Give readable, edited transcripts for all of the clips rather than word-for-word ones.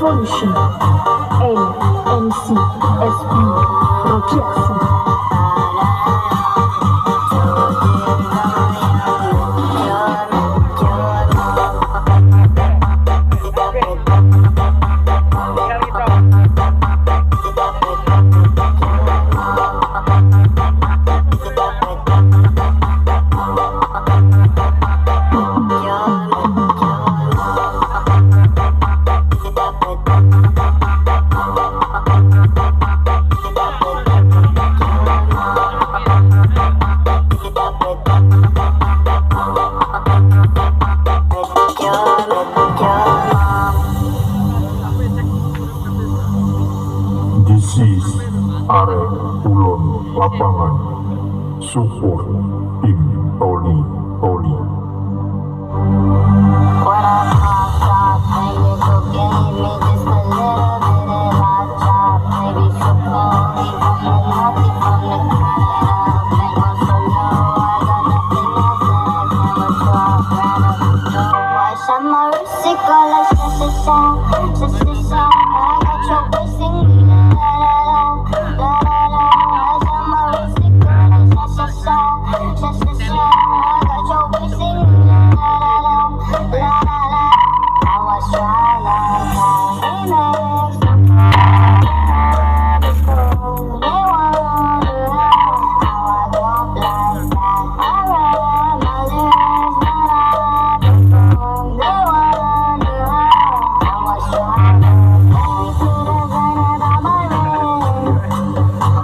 solution. NCSP Projection. This is Arek Ulon Lapangan Support Tim Toli. When I pop top, maybe cocaine, me just a little bit of hot chop, maybe some only from the naughty, from the kind of bank so low. I got nothing else and I never drop. Ran up the door, I shot my wrist, it go like sha sha sha, sha sha sha. I got your boy singing la la la la la la. I shot my wrist, it go like sha sha sha, sha sha sha. I got your boy singing la la la la la la. I was trying like Amex. They wonder how I go like that. I run my lyrics, but I perform. They wonder how I was trying to bang to the gun about my ring.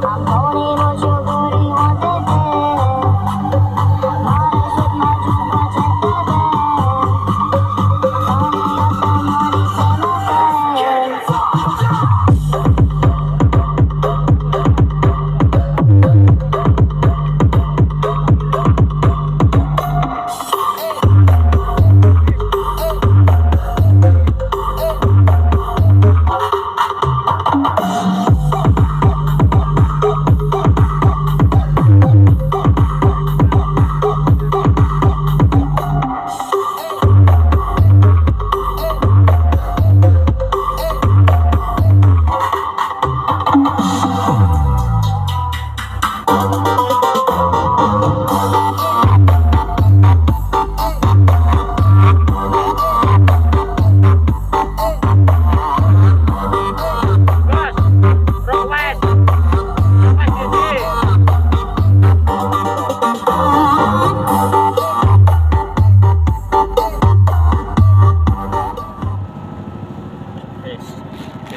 I'm holding on your booty, want the dick. Modest with my jump, check the bag.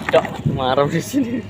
Tidak marah di sini.